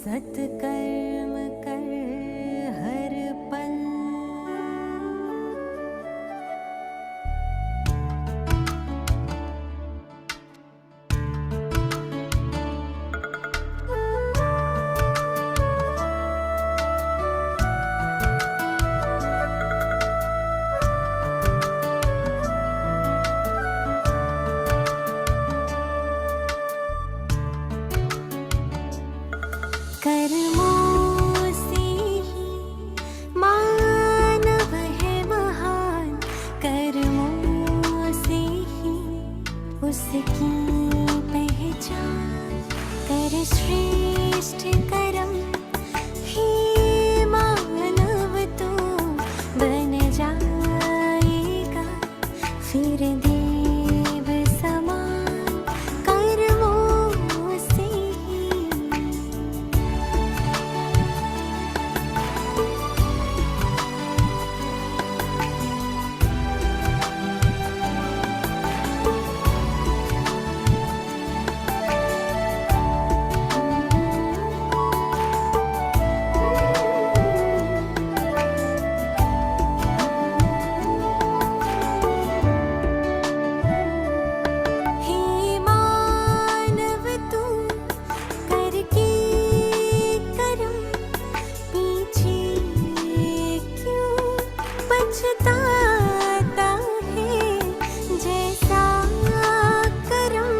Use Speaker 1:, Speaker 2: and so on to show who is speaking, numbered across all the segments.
Speaker 1: सत्कर्म कर हर पल। कर्मों से ही मानव है महान, कर्मों से ही उसकी पहचान। कर श्रेष्ठ कर्म हे मानव, तो बन जाएगा फिर देव समान। कर्मों से ही हे मानव, तू करके कर्म पीछे क्यों पछताता है? जैसा कर्म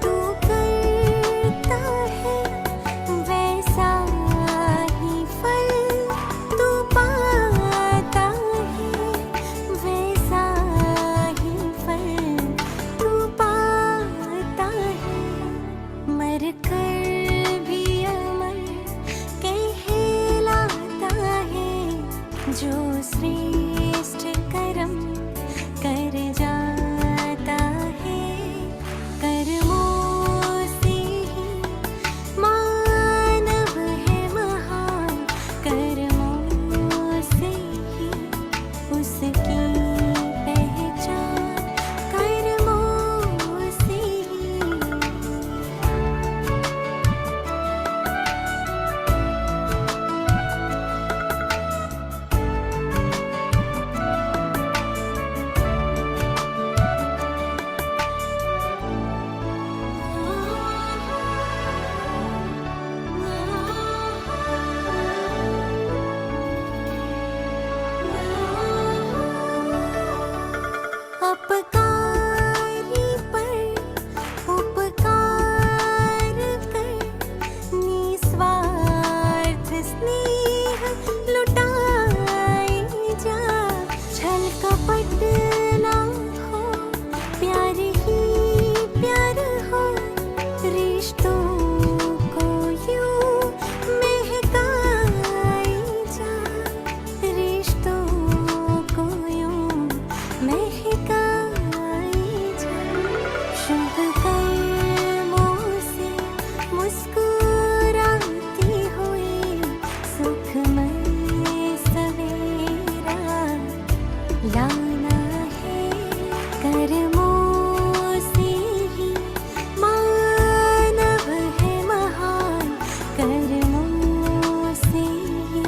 Speaker 1: तू करता है, वैसा ही फल तू पाता है, वैसा ही फल तू पाता है। मर कर भी अमर कहलाता है, जो श्रेष्ठ कर्म कर जाता है। कर्मों से ही मानव है महान, कर्मों से ही उसकी पहचान। कर्मों से ही अपकारी पर उपकार कर, निस्वार्थ स्नेह लुटाए जा। छल कपट ना हो, प्यार ही प्यार हो, रिश्तों को यूं महकाए जा, रिश्तों को यूं महकाए जा। शुभ कर्मों से मुस्कुराती हुई सुखमय सवेरा लाना है। कर्मों से ही मानव है महान, कर्मों से ही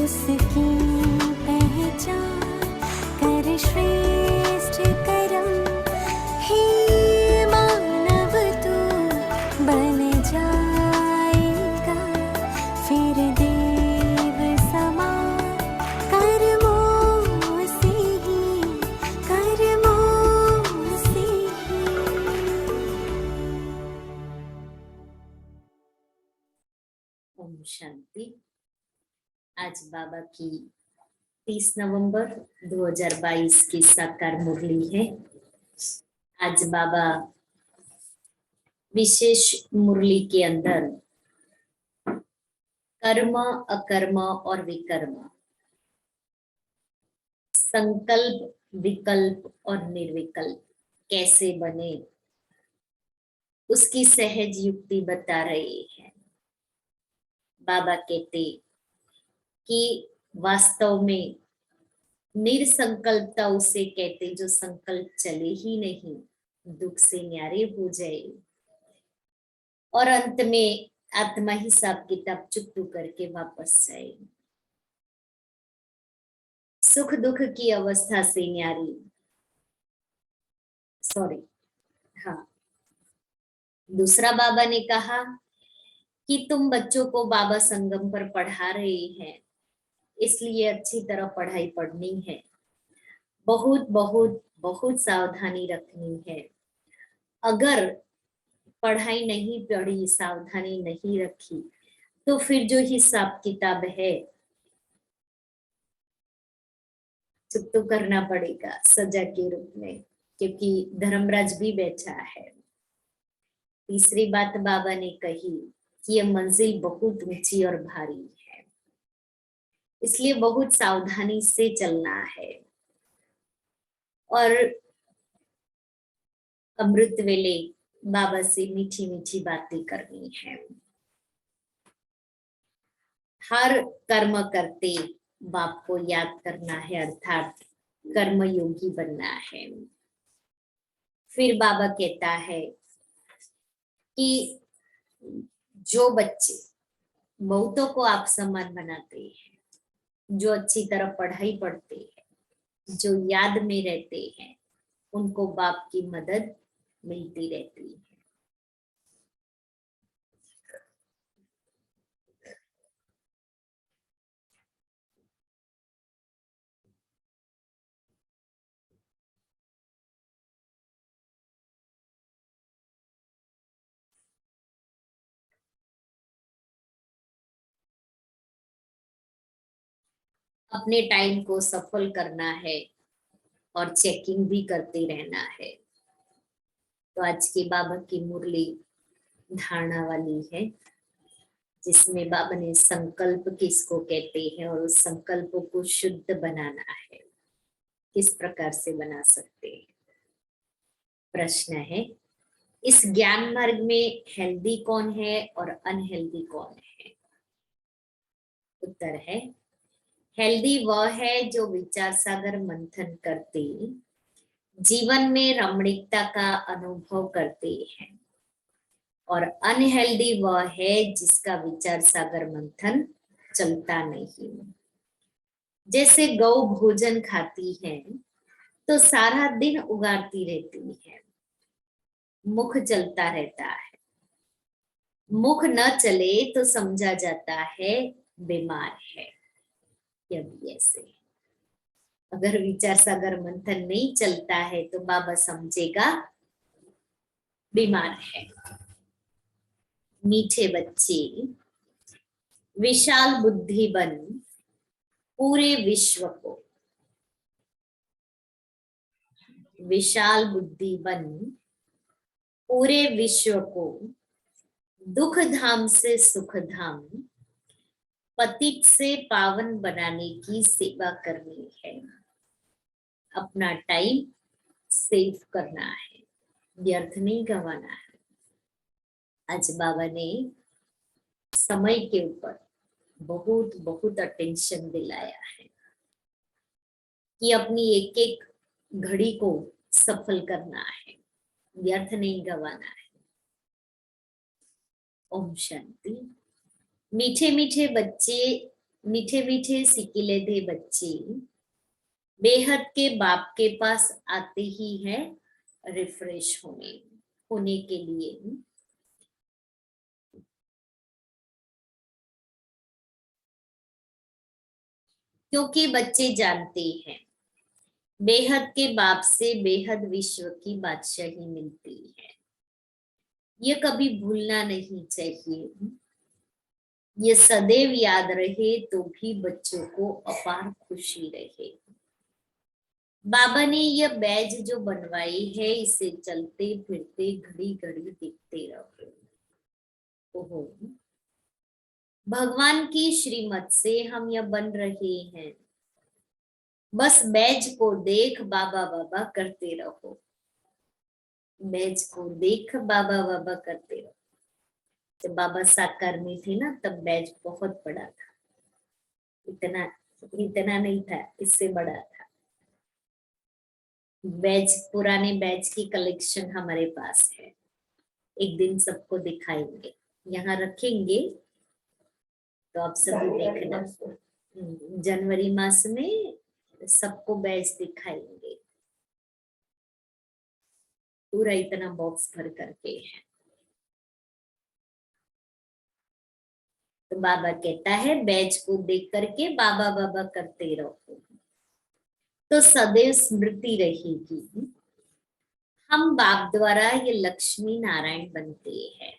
Speaker 1: उसकी पहचान। कर श्रेष्ठ कर्म हे मानव, तू बन जाएगा फिर देव समान। कर्मों से ही, कर्मों से ही।
Speaker 2: ओम शांति। आज बाबा की 30 नवंबर 2022 की साकार मुरली है। आज बाबा विशेष मुरली के अंदर कर्म, अकर्म और विकर्म, संकल्प, विकल्प और निर्विकल्प कैसे बने, उसकी सहज युक्ति बता रहे हैं। बाबा कहते कि वास्तव में निरसंकल्पता उसे कहते जो संकल्प चले ही नहीं, दुख से न्यारे हो जाए और अंत में आत्मा हिसाब किताब चुकतू करके वापस जाए। सुख दुख की अवस्था से न्यारी, सॉरी, हाँ, दूसरा बाबा ने कहा कि तुम बच्चों को बाबा संगम पर पढ़ा रहे हैं, इसलिए अच्छी तरह पढ़ाई पढ़नी है, बहुत बहुत बहुत सावधानी रखनी है। अगर पढ़ाई नहीं पढ़ी, सावधानी नहीं रखी, तो फिर जो हिसाब किताब है चुप तो करना पड़ेगा सजा के रूप में, क्योंकि धर्मराज भी बैठा है। तीसरी बात बाबा ने कही कि यह मंजिल बहुत ऊंची और भारी है, इसलिए बहुत सावधानी से चलना है और अमृत वेले बाबा से मीठी मीठी बातें करनी है। हर कर्म करते बाप को याद करना है, अर्थात कर्म योगी बनना है। फिर बाबा कहता है कि जो बच्चे बहुतों को आप समान बनाते हैं, जो अच्छी तरह पढ़ाई पढ़ते हैं, जो याद में रहते हैं, उनको बाप की मदद मिलती रहती है। अपने टाइम को सफल करना है और चेकिंग भी करते रहना है। तो आज की बाबा की मुरली धारणा वाली है, जिसमें बाबा ने संकल्प किसको कहते हैं और उस संकल्प को शुद्ध बनाना है, किस प्रकार से बना सकते हैं। प्रश्न है, इस ज्ञान मार्ग में हेल्दी कौन है और अनहेल्दी कौन है? उत्तर है, हेल्दी वह है जो विचार सागर मंथन करते जीवन में रमणीकता का अनुभव करते हैं, और अनहेल्दी वह है जिसका विचार सागर मंथन चलता नहीं। जैसे गौ भोजन खाती है तो सारा दिन उगारती रहती है, मुख चलता रहता है, मुख न चले तो समझा जाता है बीमार है। यह भी ऐसे, अगर विचार सागर मंथन नहीं चलता है तो बाबा समझेगा बीमार है। मीठे बच्चे विशाल बुद्धि बन पूरे विश्व को, विशाल बुद्धि बन पूरे विश्व को दुख धाम से सुख धाम, पतित से पावन बनाने की सेवा करनी है। अपना टाइम सेव करना है, व्यर्थ नहीं गंवाना है। आज बाबा ने समय के ऊपर बहुत बहुत अटेंशन दिलाया है कि अपनी एक एक घड़ी को सफल करना है, व्यर्थ नहीं गंवाना है। ओम शांति। मीठे मीठे बच्चे, मीठे मीठे सिकिलेधे बच्चे बेहद के बाप के पास आते ही हैं रिफ्रेश होने के लिए। क्योंकि बच्चे जानते हैं बेहद के बाप से बेहद विश्व की बादशाही मिलती है। ये कभी भूलना नहीं चाहिए। ये सदैव याद रहे तो भी बच्चों को अपार खुशी रहे। बाबा ने यह बैज जो बनवाई है, इसे चलते फिरते घड़ी घड़ी दिखते रहो। ओहो, भगवान की श्रीमत से हम यह बन रहे हैं। बस बैज को देख बाबा बाबा करते रहो, बैज को देख बाबा बाबा करते रहो। जब बाबा साकार में थे ना, तब बैज बहुत बड़ा था, इतना इतना नहीं था, इससे बड़ा था। बैज, पुराने बैज की कलेक्शन हमारे पास है, एक दिन सबको दिखाएंगे। यहाँ रखेंगे तो आप सभी देखना। जनवरी मास में सबको बैच दिखाएंगे, पूरा इतना बॉक्स भर करके है। तो बाबा कहता है बैच को देख करके बाबा बाबा करते रहो तो सदैव स्मृति रहेगी। हम बाप द्वारा ये लक्ष्मी नारायण बनते हैं,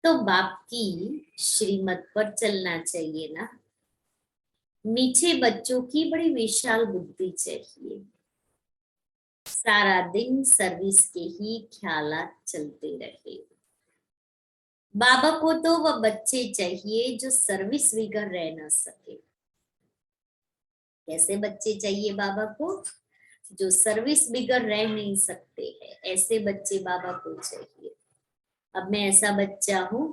Speaker 2: तो बाप की श्रीमत पर चलना चाहिए ना। मीठे बच्चों की बड़ी विशाल बुद्धि चाहिए, सारा दिन सर्विस के ही ख्यालात चलते रहे। बाबा को तो वह बच्चे चाहिए जो सर्विस बिगड़ रह ना सके। कैसे बच्चे चाहिए बाबा को? जो सर्विस बिगड़ रह नहीं सकते हैं, ऐसे बच्चे बाबा को चाहिए। अब मैं ऐसा बच्चा हूं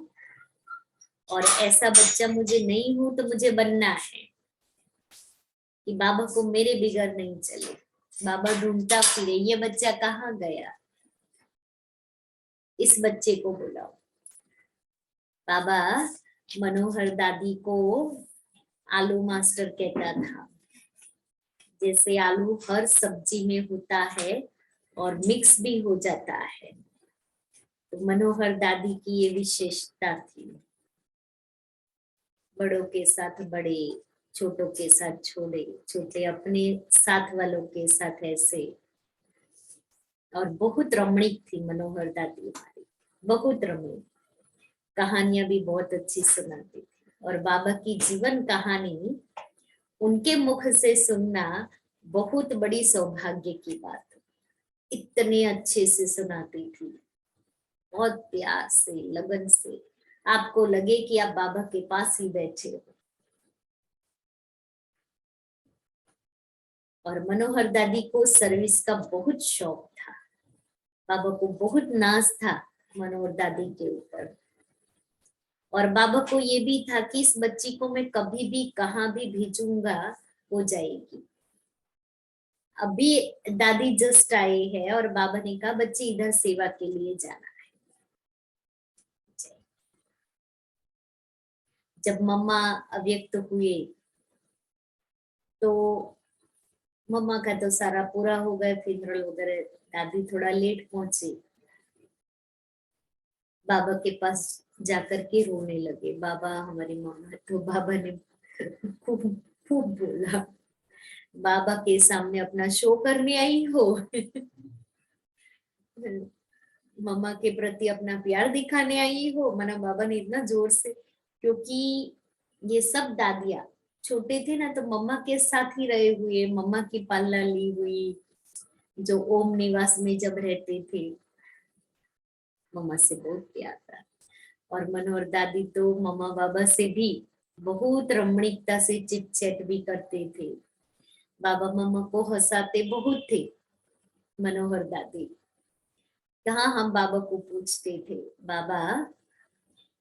Speaker 2: और ऐसा बच्चा मुझे नहीं हूं, तो मुझे बनना है कि बाबा को मेरे बिगड़ नहीं चले। बाबा ढूंढता फिरे ये बच्चा कहाँ गया, इस बच्चे को बुलाओ। बाबा मनोहर दादी को आलू मास्टर कहता था, जैसे आलू हर सब्जी में होता है और मिक्स भी हो जाता है, तो मनोहर दादी की ये विशेषता थी। बड़ों के साथ बड़े, छोटों के साथ छोटे, छोटे अपने साथ वालों के साथ ऐसे। और बहुत रमणीक थी मनोहर दादी हमारी, बहुत रमणीक, कहानियां भी बहुत अच्छी सुनाती थी। और बाबा की जीवन कहानी उनके मुख से सुनना बहुत बड़ी सौभाग्य की बात। इतने अच्छे से सुनाती थी, बहुत प्यार से, लगन से, आपको लगे कि आप बाबा के पास ही बैठे हो। और मनोहर दादी को सर्विस का बहुत शौक था, बाबा को बहुत नाज था मनोहर दादी के ऊपर। और बाबा को ये भी था कि इस बच्ची को मैं कभी भी कहाँ भी भेजूंगा हो जाएगी। अभी दादी जस्ट आए हैं और बाबा ने कहा बच्चे इधर सेवा के लिए जाना है। जब मम्मा अव्यक्त हुए तो मम्मा का तो सारा पूरा हो गया, फिनरल वगैरह, दादी थोड़ा लेट पहुंचे। बाबा के पास जाकर के रोने लगे, बाबा हमारी मम्मा। तो बाबा ने खूब खूब बोला, बाबा के सामने अपना शो करने आई हो मम्मा के प्रति अपना प्यार दिखाने आई हो। मना बाबा ने इतना जोर से, क्योंकि ये सब दादियां छोटे थे ना, तो मम्मा के साथ ही रहे हुए, मम्मा की पालना ली हुई, जो ओम निवास में जब रहते थे, मम्मा से बहुत प्यार था। और मनोहर दादी तो मम्मा बाबा से भी बहुत रमणीकता से चिट चैट भी करते थे। बाबा मम्मा को हंसाते बहुत थे मनोहर दादी। कहाँ हम बाबा को पूछते थे, बाबा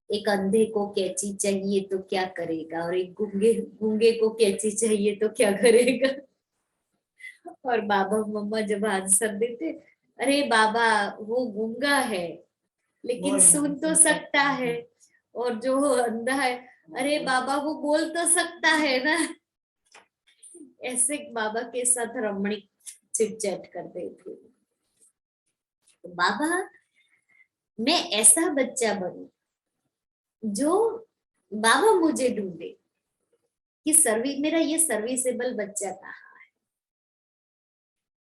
Speaker 2: एक अंधे को कैंची चाहिए तो क्या करेगा, और एक गूंगे गूंगे को कैंची चाहिए तो क्या करेगा। और बाबा मम्मा जब आंसर देते, अरे बाबा वो गूंगा है लेकिन सुन तो सकता है, और जो अंधा है, अरे बाबा वो बोल तो सकता है ना। ऐसे बाबा के साथ रमणीक चिट चैट करते थे। तो बाबा मैं ऐसा बच्चा बनूं जो बाबा मुझे ढूंढे कि मेरा ये सर्विसेबल बच्चा कहाँ है।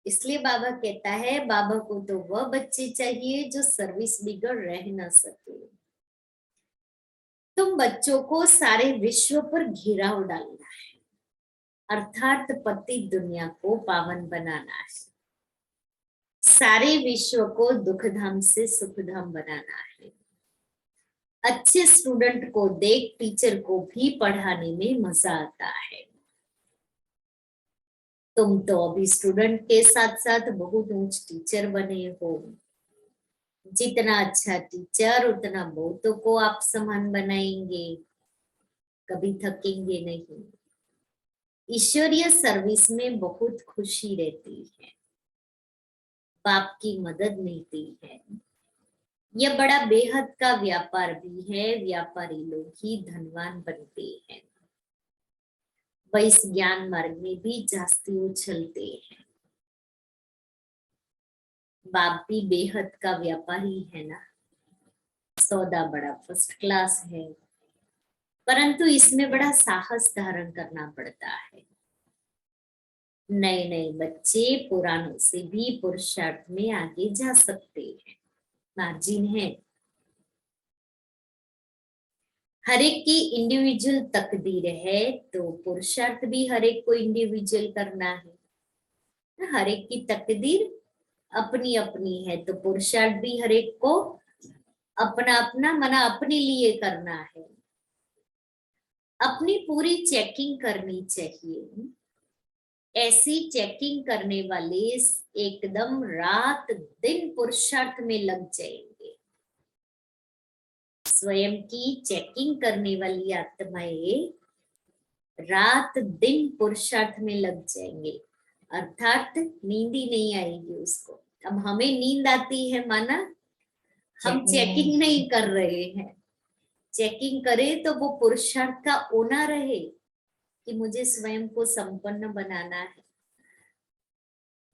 Speaker 2: इसलिए बाबा कहता है बाबा को तो वह बच्चे चाहिए जो सर्विस बिगड़ रह ना सके। तुम बच्चों को सारे विश्व पर घेराव डालना है, अर्थात पतित दुनिया को पावन बनाना है, सारे विश्व को दुखधाम से सुखधाम बनाना है। अच्छे स्टूडेंट को देख टीचर को भी पढ़ाने में मजा आता है। तुम तो अभी स्टूडेंट के साथ साथ बहुत ऊंच टीचर बने हो। जितना अच्छा टीचर उतना बहुतों को आप समान बनाएंगे, कभी थकेंगे नहीं। ईश्वरीय सर्विस में बहुत खुशी रहती है, बाप की मदद मिलती है। यह बड़ा बेहद का व्यापार भी है। व्यापारी लोग ही धनवान बनते हैं, वह इस ज्ञान मार्ग में भी जास्ती उछलते हैं। बाप भी बेहद का व्यापारी है ना, सौदा बड़ा फर्स्ट क्लास है, परंतु इसमें बड़ा साहस धारण करना पड़ता है। नए नए बच्चे पुरानों से भी पुरुषार्थ में आगे जा सकते हैं, मार्जिन है। हर एक की इंडिविजुअल तकदीर है, तो पुरुषार्थ भी हर एक को इंडिविजुअल करना है। हर एक की तकदीर अपनी अपनी है, तो पुरुषार्थ भी हर एक को अपना अपना मना अपने लिए करना है। अपनी पूरी चेकिंग करनी चाहिए। ऐसी चेकिंग करने वाले एकदम रात दिन पुरुषार्थ में लग जाएंगे। स्वयं की चेकिंग करने वाली आत्माएं रात दिन पुरुषार्थ में लग जाएंगे, अर्थात नींद ही नहीं आएगी उसको। अब हमें नींद आती है, माना हम चेकिंग नहीं कर रहे हैं। चेकिंग करे तो वो पुरुषार्थ का ओना रहे कि मुझे स्वयं को संपन्न बनाना है।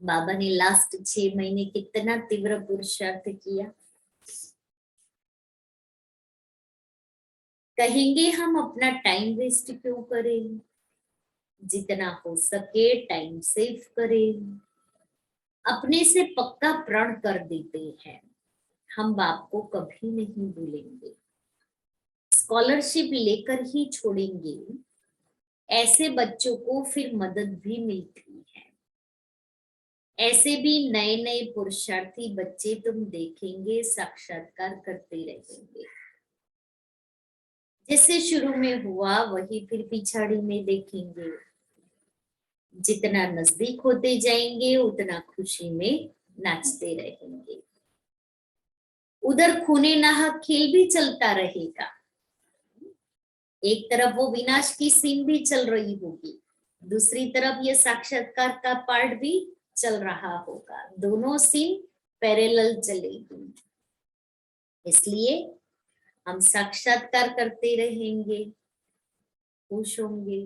Speaker 2: बाबा ने लास्ट 6 महीने कितना तीव्र पुरुषार्थ किया। कहेंगे हम अपना टाइम वेस्ट क्यों करें, जितना हो सके टाइम सेव करें। अपने से पक्का प्रण कर देते हैं, हम बाप को कभी नहीं भूलेंगे, स्कॉलरशिप लेकर ही छोड़ेंगे। ऐसे बच्चों को फिर मदद भी मिलती है। ऐसे भी नए नए पुरुषार्थी बच्चे तुम देखेंगे, साक्षात्कार करते रहेंगे। जैसे शुरू में हुआ वही फिर पिछाड़ी में देखेंगे। जितना नजदीक होते जाएंगे उतना खुशी में नाचते रहेंगे। उधर खूने नाहक खेल भी चलता रहेगा। एक तरफ वो विनाश की सीन भी चल रही होगी, दूसरी तरफ ये साक्षात्कार का पार्ट भी चल रहा होगा। दोनों सीन पैरेलल चलेगी। इसलिए हम साक्षात्कार करते रहेंगे, खुश होंगे।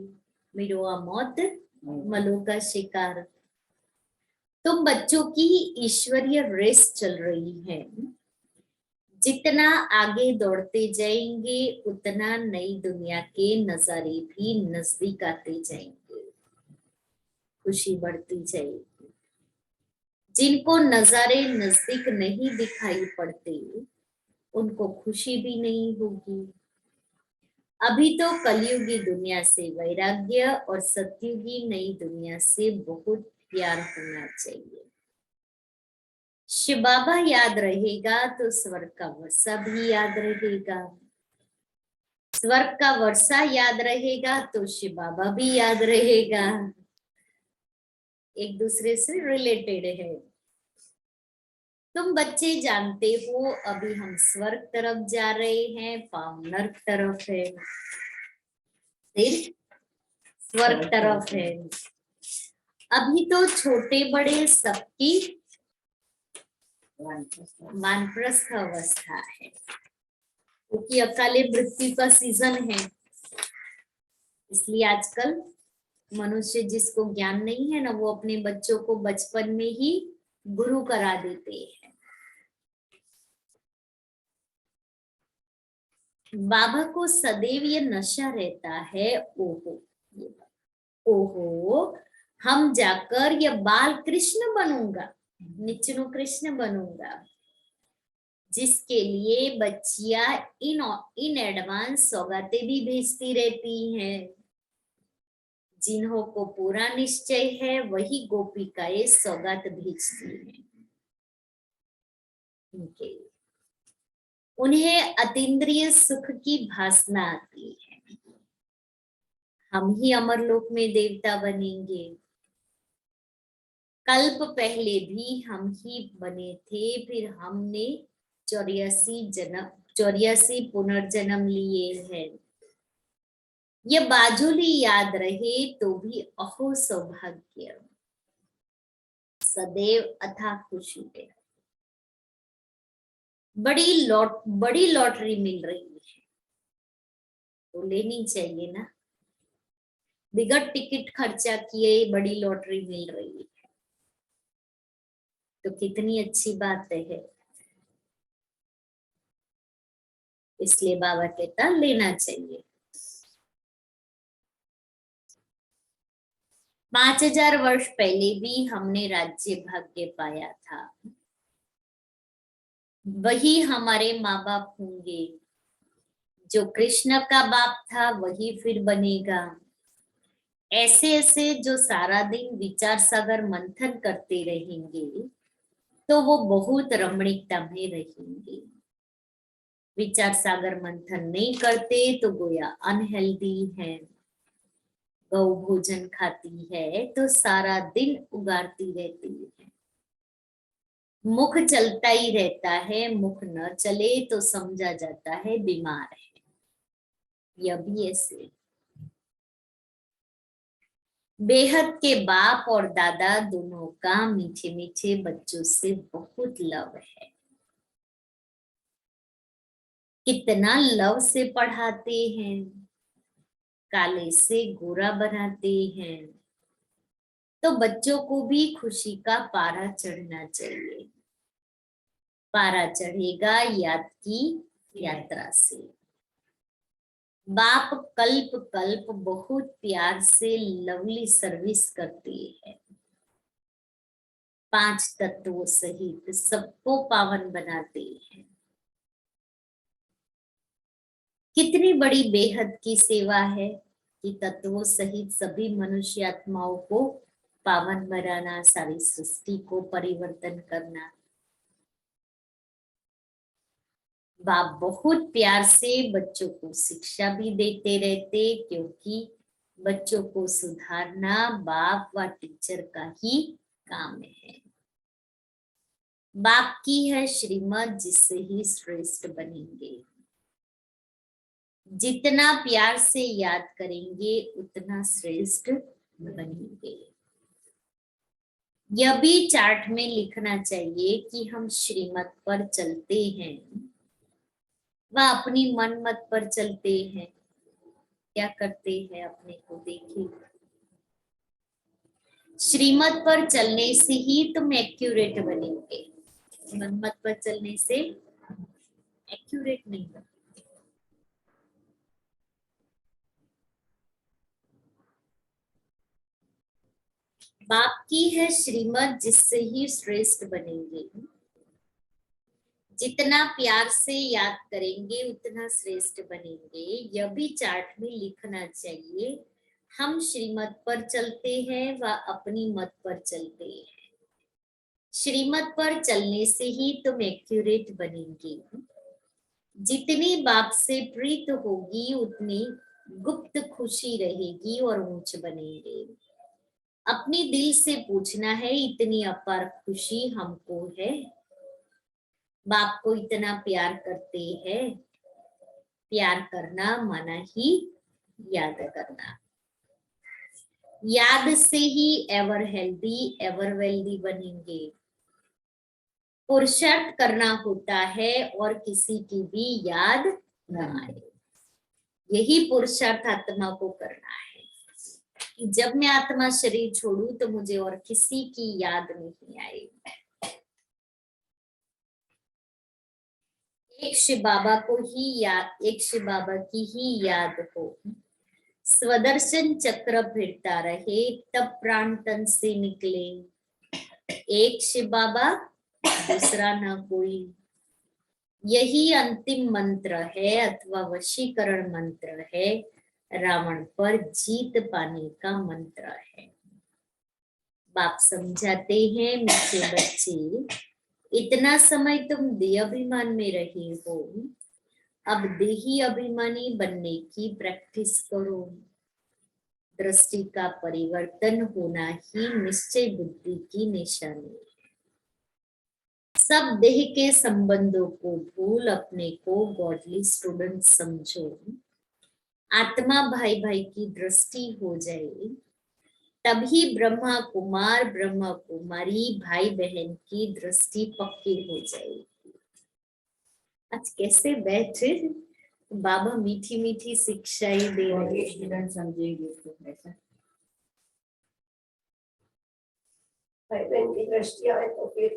Speaker 2: मिरोआ मौत मलो का शिकार। तुम बच्चों की ईश्वरीय रेस चल रही है। जितना आगे दौड़ते जाएंगे उतना नई दुनिया के नजारे भी नजदीक आते जाएंगे, खुशी बढ़ती जाएगी। जिनको नजारे नजदीक नहीं दिखाई पड़ते उनको खुशी भी नहीं होगी। अभी तो कलयुगी दुनिया से वैराग्य और सतयुगी नई दुनिया से बहुत प्यार होना चाहिए। शिव बाबा याद रहेगा तो स्वर्ग का वर्षा भी याद रहेगा। स्वर्ग का वर्षा याद रहेगा तो शिव बाबा भी याद रहेगा। एक दूसरे से रिलेटेड है। तुम बच्चे जानते हो अभी हम स्वर्ग तरफ जा रहे हैं, पाव नर्क तरफ है, फिर स्वर्ग तरफ है। अभी तो छोटे बड़े सबकी वानप्रस्थ अवस्था है, क्योंकि अकाले मृत्यु का सीजन है। इसलिए आजकल मनुष्य जिसको ज्ञान नहीं है ना, वो अपने बच्चों को बचपन में ही गुरु करा देते हैं। बाबा को सदैव ये नशा रहता है, ओहो ओहो हम जाकर ये बाल कृष्ण बनूंगा, निचनु कृष्ण बनूंगा, जिसके लिए बच्चियां इन एडवांस सौगातें भी भेजती रहती हैं। जिन्हों को पूरा निश्चय है वही गोपिकाएं सौगात भेजती हैं उनके लिए। उन्हें अतीन्द्रिय सुख की भासना आती है। हम ही अमरलोक में देवता बनेंगे। कल्प पहले भी हम ही बने थे, फिर हमने 84 पुनर्जन्म लिए हैं। ये बाजुली याद रहे तो भी अहो सौभाग्य, सदैव अथा खुशी है। बड़ी लॉटरी मिल रही है तो लेनी चाहिए ना। बिगड़ टिकट खर्चा किए बड़ी लॉटरी मिल रही है तो कितनी अच्छी बात है। इसलिए बाबा कहता लेना चाहिए। 5000 वर्ष पहले भी हमने राज्य भाग्य पाया था, वही हमारे माँ बाप होंगे। जो कृष्ण का बाप था वही फिर बनेगा। ऐसे ऐसे जो सारा दिन विचार सागर मंथन करते रहेंगे तो वो बहुत रमणीकता में रहेंगे। विचार सागर मंथन नहीं करते तो गोया अनहेल्दी है। गौ भोजन खाती है तो सारा दिन उगारती रहती है। मुख चलता ही रहता है, मुख न चले तो समझा जाता है बीमार है। यह भी ऐसे। बेहद के बाप और दादा दोनों का मीठे मीठे बच्चों से बहुत लव है। कितना लव से पढ़ाते हैं, काले से गोरा बनाते हैं। तो बच्चों को भी खुशी का पारा चढ़ना चाहिए। पारा चढ़ेगा याद की यात्रा से। बाप कल्प कल्प बहुत प्यार से लवली सर्विस करती है। 5 तत्वों सहित सबको पावन बनाते हैं। कितनी बड़ी बेहद की सेवा है कि तत्वों सहित सभी मनुष्य आत्माओं को पावन बनाना, सारी सृष्टि को परिवर्तन करना। बाप बहुत प्यार से बच्चों को शिक्षा भी देते रहते, क्योंकि बच्चों को सुधारना बाप व टीचर का ही काम है। बाप की है श्रीमत जिससे ही श्रेष्ठ बनेंगे। जितना प्यार से याद करेंगे उतना श्रेष्ठ बनेंगे। यह भी चार्ट में लिखना चाहिए कि हम श्रीमत पर चलते हैं वह अपनी मन मत पर चलते हैं। क्या करते हैं अपने को देखिए। श्रीमत पर चलने से ही तुम एक्यूरेट बनेंगे, मन मत पर चलने से एक्यूरेट नहीं बनेंगे। बाप की है श्रीमत जिससे ही श्रेष्ठ बनेंगे। जितना प्यार से याद करेंगे उतना श्रेष्ठ बनेंगे। यह भी चार्ट में लिखना चाहिए। हम श्रीमत पर चलते हैं व अपनी मत पर चलते हैं। श्रीमत पर चलने से ही तुम एक्यूरेट बनेंगे। जितनी बाप से प्रीत होगी उतनी गुप्त खुशी रहेगी और ऊंच बनेंगे। अपनी दिल से पूछना है, इतनी अपार खुशी हमको है। बाप को इतना प्यार करते हैं। प्यार करना माना ही याद करना। याद से he ever healthy ever wealthy बनेंगे। पुरुषार्थ करना होता है और किसी की भी याद न आए। यही पुरुषार्थ आत्मा को करना है कि जब मैं आत्मा शरीर छोड़ू तो मुझे और किसी की याद नहीं आए। एक शिव बाबा को ही याद, एक शिव बाबा की ही याद हो। स्वदर्शन चक्र फिरता रहे तब प्राण तन से निकले। एक शिव बाबा दूसरा ना कोई। यही अंतिम मंत्र है अथवा वशीकरण मंत्र है। रावण पर जीत पाने का मंत्र है। बाप समझाते हैं, मीठे बच्चे इतना समय तुम देह अभिमान में रहे हो, अब देही अभिमानी बनने की प्रैक्टिस करो। दृष्टि का परिवर्तन होना ही निश्चय बुद्धि की निशानी है। सब देह के संबंधों को भूल अपने को गॉडली स्टूडेंट समझो। आत्मा भाई भाई की दृष्टि हो जाए तभी ब्रह्मा कुमार ब्रह्मा कुमारी भाई बहन की दृष्टि पक्की हो जाएगी। आज कैसे बैठे, बाबा मीठी मीठी शिक्षाएं दे
Speaker 3: और
Speaker 2: रहे
Speaker 3: ये
Speaker 2: हैं।
Speaker 3: स्टूडेंट समझेंगे इसको ऐसा।
Speaker 4: बहन की दृष्टि आए तो फिर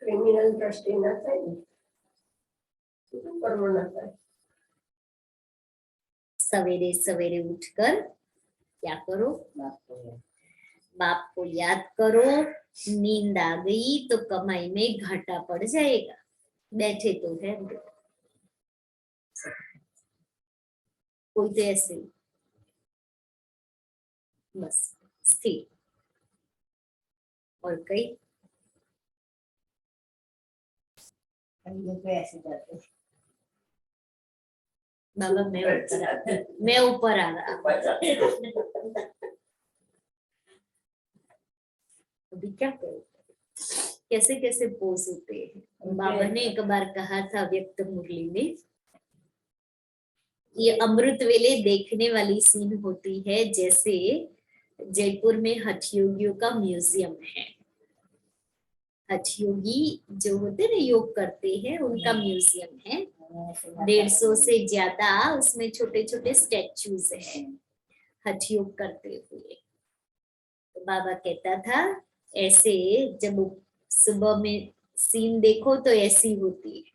Speaker 4: क्रिमिनल दृष्टि न થાય શું કરવું ન થાય
Speaker 2: सवेरे सवेरे उठकर क्या करो,
Speaker 3: बात तो है।
Speaker 2: बाप को याद करो। नींद आ गई तो कमाई में घाटा पड़ जाएगा, बैठे तो है कोई तो ऐसे ही, बस स्थिर। और कई
Speaker 3: हम लोग तो ऐसे करते हैं।
Speaker 2: बाबा मैं ऊपर आ रहा। अभी क्या करूं, कैसे कैसे पोज होते हैं। बाबा ने एक बार कहा था व्यक्त मुरली में, ये अमृत वेले देखने वाली सीन होती है जैसे जयपुर में हठयोगियों का म्यूजियम है। हठयोगी जो होते ना योग करते हैं उनका म्यूजियम है। 150 से ज्यादा उसमें छोटे छोटे स्टैचूज हैं हठयोग करते हुए। तो बाबा कहता था ऐसे जब सुबह में सीन देखो तो ऐसी होती है।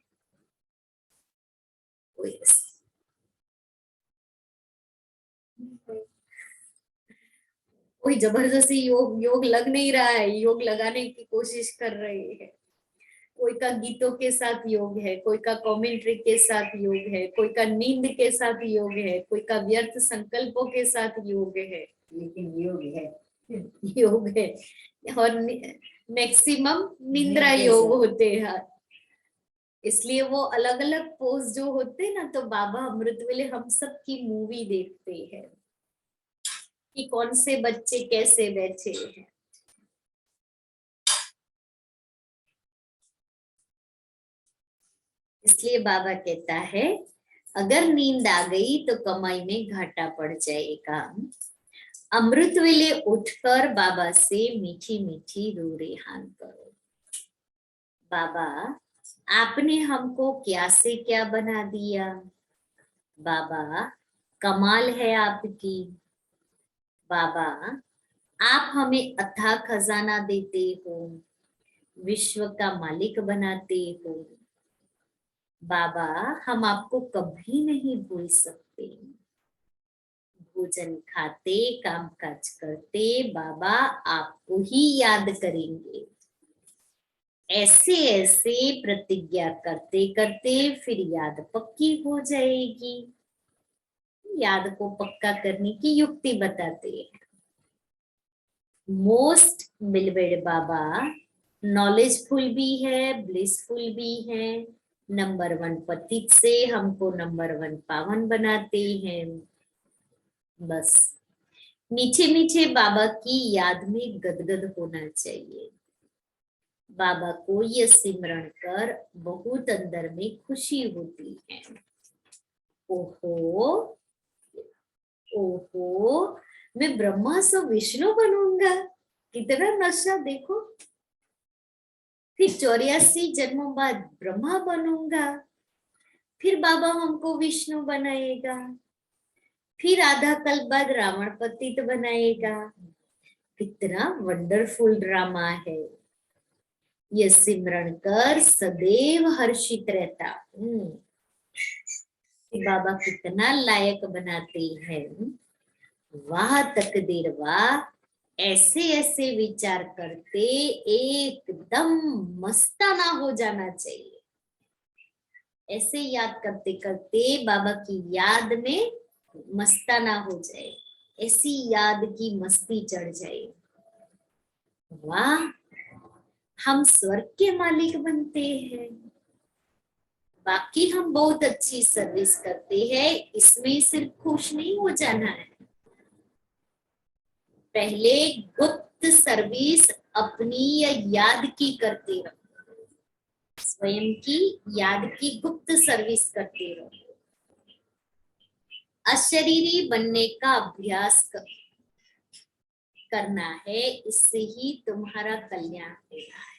Speaker 2: कोई जबरदस्ती योग लग नहीं रहा है, योग लगाने की कोशिश कर रहे हैं। कोई का गीतों के साथ योग है, कोई का कमेंट्री के साथ योग है, कोई का नींद के साथ योग है, कोई का व्यर्थ संकल्पों के साथ योग है।
Speaker 3: लेकिन योग है,
Speaker 2: योग है और मैक्सिमम निंद्रा योग होते हैं। इसलिए वो अलग अलग पोज जो होते हैं ना, तो बाबा अमृत वेले हम सब की मूवी देखते हैं कि कौन से बच्चे कैसे बैठे हैं। इसलिए बाबा कहता है अगर नींद आ गई तो कमाई में घाटा पड़ जाएगा। अमृत वेले उठकर बाबा से मीठी मीठी रूरेहान करो। बाबा आपने हमको क्या से क्या बना दिया, बाबा कमाल है आपकी। बाबा आप हमें अथाह खजाना देते हो, विश्व का मालिक बनाते हो। बाबा हम आपको कभी नहीं भूल सकते। भोजन खाते काम काज करते बाबा आपको ही याद करेंगे। ऐसे ऐसे प्रतिज्ञा करते करते फिर याद पक्की हो जाएगी। याद को पक्का करने की युक्ति बताते हैं। मोस्ट बिलवेड बाबा नॉलेजफुल भी है, ब्लिसफुल भी है। नंबर 1 पतित से हमको नंबर 1 पावन बनाते हैं। बस मीठे मीठे बाबा की याद में गदगद होना चाहिए। बाबा को ये सिमरण कर बहुत अंदर में खुशी होती है। ओहो ओहो मैं ब्रह्मा से विष्णु बनूंगा, कितना नशा देखो। फिर 84 जन्मों बाद ब्रह्मा बनूंगा, फिर बाबा हमको विष्णु बनाएगा, फिर आधा कल्प बाद रावण पतित बनाएगा। कितना वंडरफुल ड्रामा है। ये सिमरण कर सदैव हर्षित रहता हूँ। बाबा कितना लायक बनाते हैं। वाह तकदीर वाह, ऐसे ऐसे विचार करते एकदम मस्ताना हो जाना चाहिए। ऐसे याद करते करते बाबा की याद में मस्ताना हो जाए, ऐसी याद की मस्ती चढ़ जाए। वाह हम स्वर्ग के मालिक बनते हैं। बाकी हम बहुत अच्छी सर्विस करते हैं, इसमें सिर्फ खुश नहीं हो जाना है। पहले गुप्त सर्विस अपनी या याद की करते रहो, स्वयं की याद की गुप्त सर्विस करते रहो। अशरीरी बनने का अभ्यास करना है, इससे ही तुम्हारा कल्याण होना है।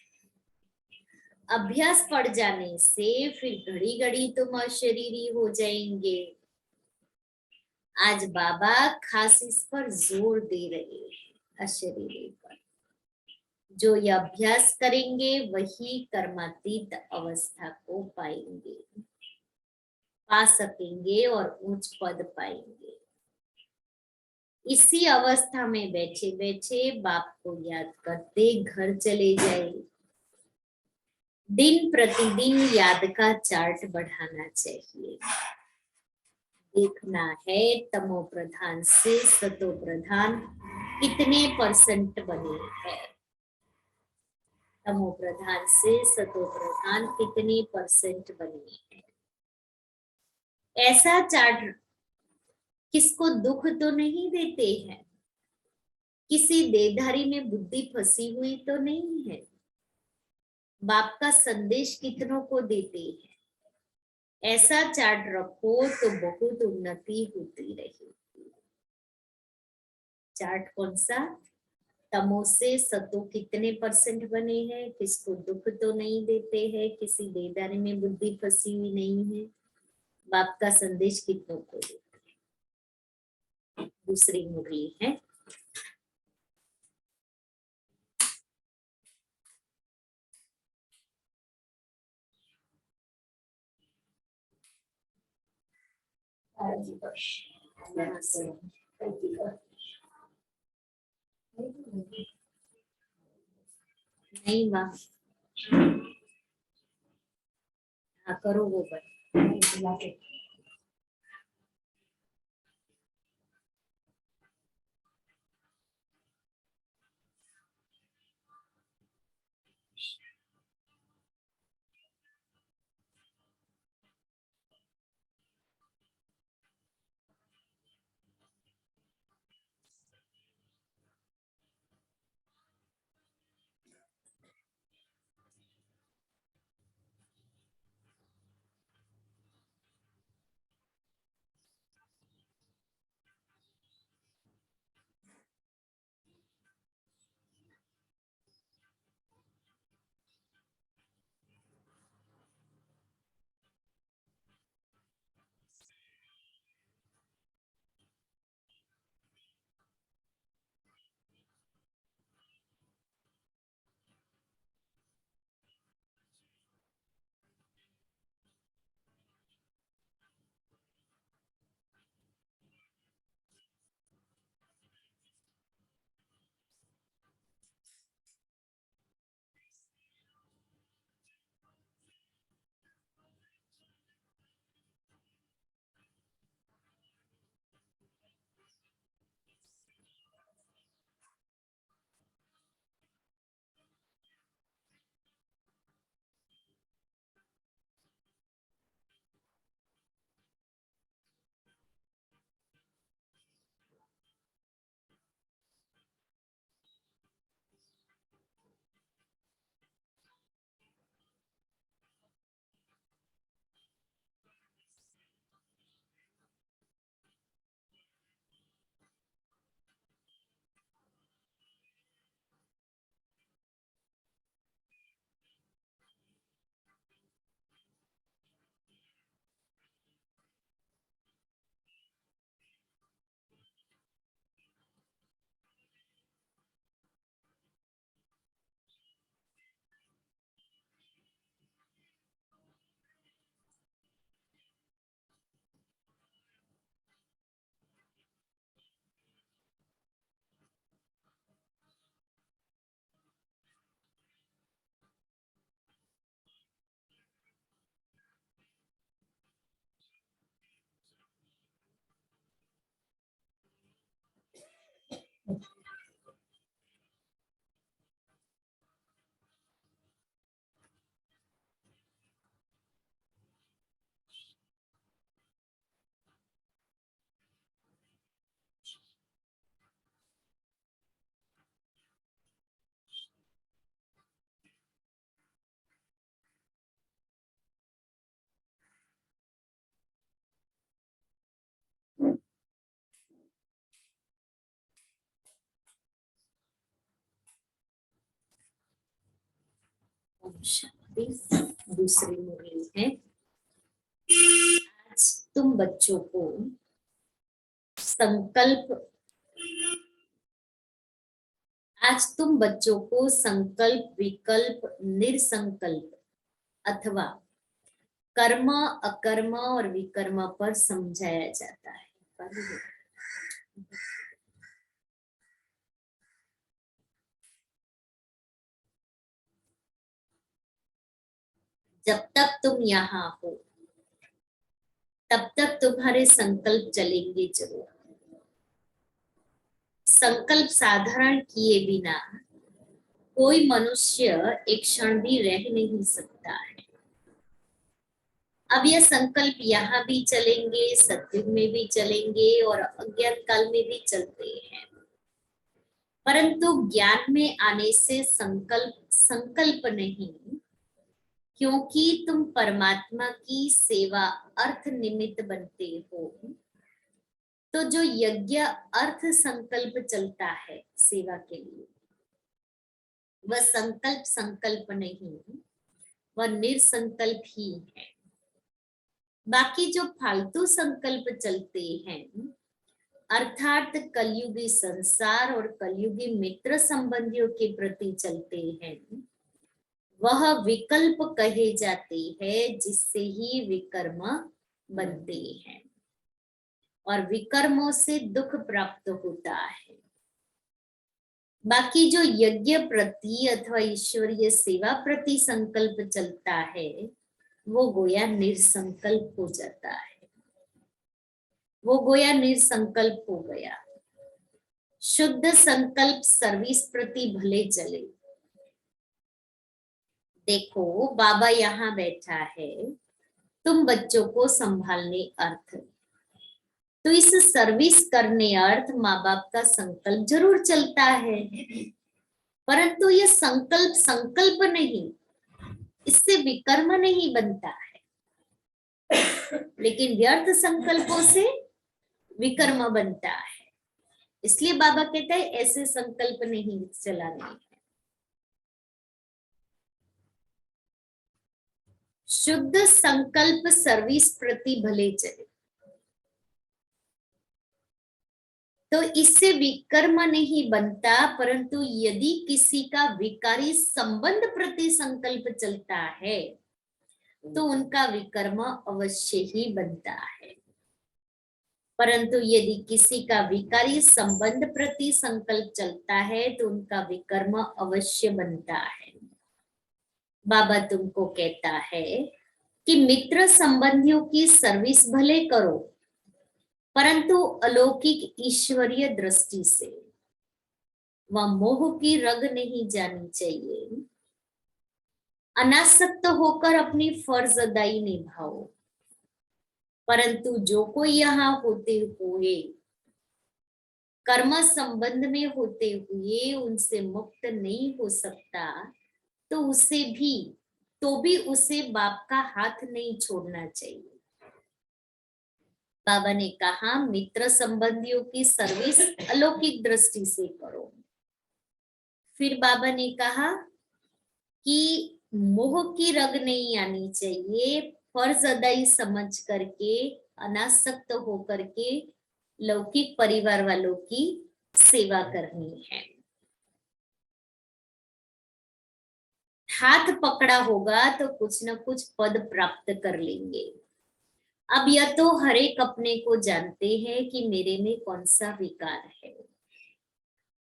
Speaker 2: अभ्यास पड़ जाने से फिर घड़ी घड़ी तुम अशरीरी हो जाएंगे। आज बाबा खास इस पर जोर दे रहे हैं, अशरीरी पर। जो ये अभ्यास करेंगे वही कर्मातीत अवस्था को पाएंगे, पा सकेंगे और उच्च पद पाएंगे। इसी अवस्था में बैठे बैठे बाप को याद करते घर चले जाए। दिन प्रतिदिन याद का चार्ट बढ़ाना चाहिए। देखना है तमो प्रधान से सतो प्रधान कितने % बने हैं। तमो प्रधान से सतो प्रधान कितने % बने हैं। ऐसा चार्ट किसको दुख तो नहीं देते हैं, किसी देहधारी में बुद्धि फंसी हुई तो नहीं है। बाप का संदेश कितनों को देते हैं। ऐसा चार्ट रखो तो बहुत उन्नति होती रहेगी। चार्ट कौन सा? तमो से सतो कितने % बने हैं, किसको दुख तो नहीं देते हैं, किसी देहधारी में बुद्धि फंसी हुई नहीं है। बाप का संदेश कितनों को देते हैं। दूसरी मुरली है। नहीं वाह, हाँ करो वो पर। ओम शांति। दूसरी मुरली है। आज तुम बच्चों को संकल्प, विकल्प, निरसंकल्प अथवा कर्म, अकर्म और विकर्म पर समझाया जाता है। जब तक तुम यहाँ हो तब तक तुम्हारे संकल्प चलेंगे जरूर। संकल्प साधारण किए बिना कोई मनुष्य एक क्षण भी रह नहीं सकता है। अब यह संकल्प यहाँ भी चलेंगे, सत्युग में भी चलेंगे और अज्ञान काल में भी चलते हैं, परंतु ज्ञान में आने से संकल्प नहीं, क्योंकि तुम परमात्मा की सेवा अर्थ निमित्त बनते हो। तो जो यज्ञ अर्थ संकल्प चलता है सेवा के लिए, वह संकल्प नहीं, वह निरसंकल्प ही है। बाकी जो फालतू संकल्प चलते हैं, अर्थात कलयुगी संसार और कलयुगी मित्र संबंधियों के प्रति चलते हैं, वह विकल्प कहे जाते हैं, जिससे ही विकर्म बनते हैं और विकर्मों से दुख प्राप्त होता है। बाकी जो यज्ञ प्रति अथवा ईश्वरीय सेवा प्रति संकल्प चलता है, वो गोया निरसंकल्प हो जाता है, वो गोया निरसंकल्प हो गया। शुद्ध संकल्प सर्विस प्रति भले चले। देखो बाबा यहाँ बैठा है, तुम बच्चों को संभालने अर्थ, तो इस सर्विस करने अर्थ माँ बाप का संकल्प जरूर चलता है, परंतु ये संकल्प नहीं, इससे विकर्म नहीं बनता है, लेकिन व्यर्थ संकल्पों से विकर्म बनता है। इसलिए बाबा कहते हैं ऐसे संकल्प नहीं चलाने हैं। शुद्ध संकल्प सर्विस प्रति भले चले, तो इससे विकर्म नहीं बनता, परंतु यदि किसी का विकारी संबंध प्रति संकल्प चलता है तो उनका विकर्म अवश्य ही बनता है। परंतु यदि किसी का विकारी संबंध प्रति संकल्प चलता है तो उनका विकर्म अवश्य बनता है। बाबा तुमको कहता है कि मित्र संबंधियों की सर्विस भले करो, परंतु अलौकिक ईश्वरीय दृष्टि से। वह मोह की रग नहीं जानी चाहिए। अनासक्त होकर अपनी फर्ज अदाई निभाओ, परंतु जो कोई यहाँ होते हुए कर्म संबंध में होते हुए उनसे मुक्त नहीं हो सकता, तो उसे बाप का हाथ नहीं छोड़ना चाहिए। बाबा ने कहा मित्र संबंधियों की सर्विस अलौकिक दृष्टि से करो। फिर बाबा ने कहा कि मोह की रग नहीं आनी चाहिए, फर्ज अदाई समझ करके अनासक्त होकर के लौकिक परिवार वालों की सेवा करनी है। हाथ पकड़ा होगा तो कुछ न कुछ पद प्राप्त कर लेंगे। अब यह तो हर एक अपने को जानते हैं कि मेरे में कौन सा विकार है।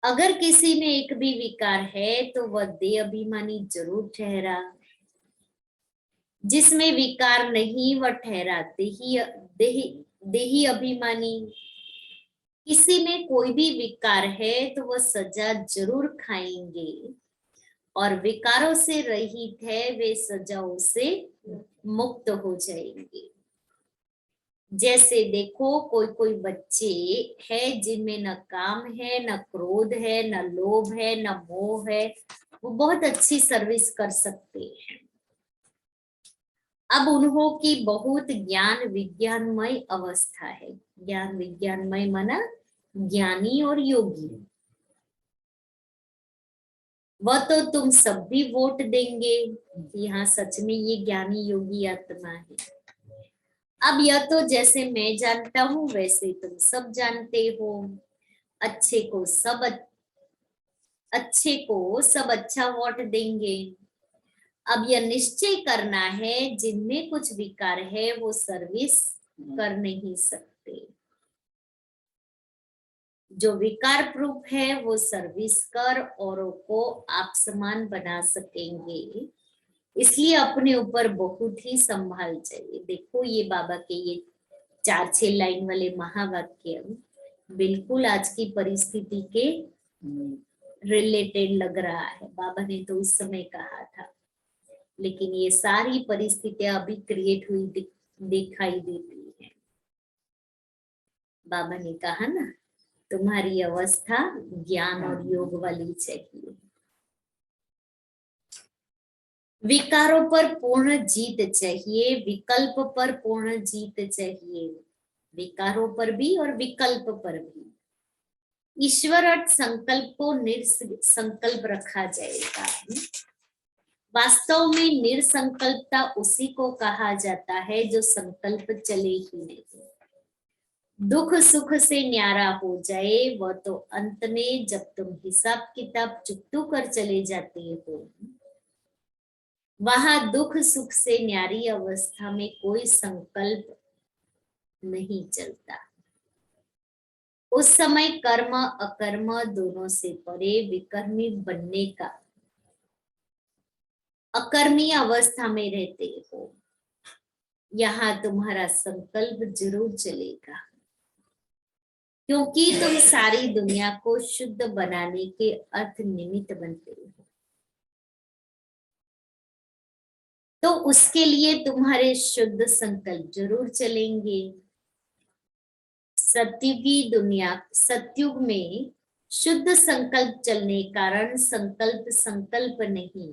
Speaker 2: अगर किसी में एक भी विकार है तो वह देह अभिमानी जरूर ठहरा, जिसमें विकार नहीं वह ठहरा देही अभिमानी। किसी में कोई भी विकार है तो वह सजा जरूर खाएंगे, और विकारों से रहित है वे सजाओं से मुक्त हो जाएंगे। जैसे देखो कोई बच्चे हैं जिनमें न काम है, न क्रोध है, न लोभ है, न मोह है, वो बहुत अच्छी सर्विस कर सकते हैं। अब उन्हों की बहुत ज्ञान विज्ञानमय अवस्था है। ज्ञान विज्ञानमय माना ज्ञानी और योगी। वह तो तुम सब भी वोट देंगे कि हाँ सच में ये ज्ञानी योगी आत्मा है। अब यह तो जैसे मैं जानता हूं वैसे तुम सब जानते हो। अच्छे को सब अच्छा वोट देंगे। अब यह निश्चय करना है जिनमें कुछ विकार है वो सर्विस कर नहीं सकते। जो विकार प्रूफ है वो सर्विस कर औरों को आप समान बना सकेंगे। इसलिए अपने ऊपर बहुत ही संभाल चाहिए। देखो ये बाबा के ये 4-6 लाइन वाले महावाक्य बिल्कुल आज की परिस्थिति के रिलेटेड लग रहा है। बाबा ने तो उस समय कहा था, लेकिन ये सारी परिस्थितियां अभी क्रिएट हुई दिखाई देती है। बाबा ने कहा ना तुम्हारी अवस्था ज्ञान और योग वाली चाहिए। विकारों पर पूर्ण जीत चाहिए, विकल्प पर पूर्ण जीत चाहिए। विकारों पर भी और विकल्प पर भी। ईश्वर और संकल्प को निरसंकल्प रखा जाएगा। वास्तव में निरसंकल्पता उसी को कहा जाता है जो संकल्प चले ही नहीं। दुख सुख से न्यारा हो जाए वह तो अंत में जब तुम हिसाब किताब चुकतू कर चले जाते हो। वहां दुख सुख से न्यारी अवस्था में कोई संकल्प नहीं चलता। उस समय कर्म अकर्म दोनों से परे विकर्मी बनने का अकर्मी अवस्था में रहते हो। यहाँ तुम्हारा संकल्प जरूर चलेगा, क्योंकि तुम सारी दुनिया को शुद्ध बनाने के अर्थ निमित्त बनते हो। तो उसके लिए तुम्हारे शुद्ध संकल्प जरूर चलेंगे। सत्युगी दुनिया, सत्युग में शुद्ध संकल्प चलने कारण संकल्प नहीं,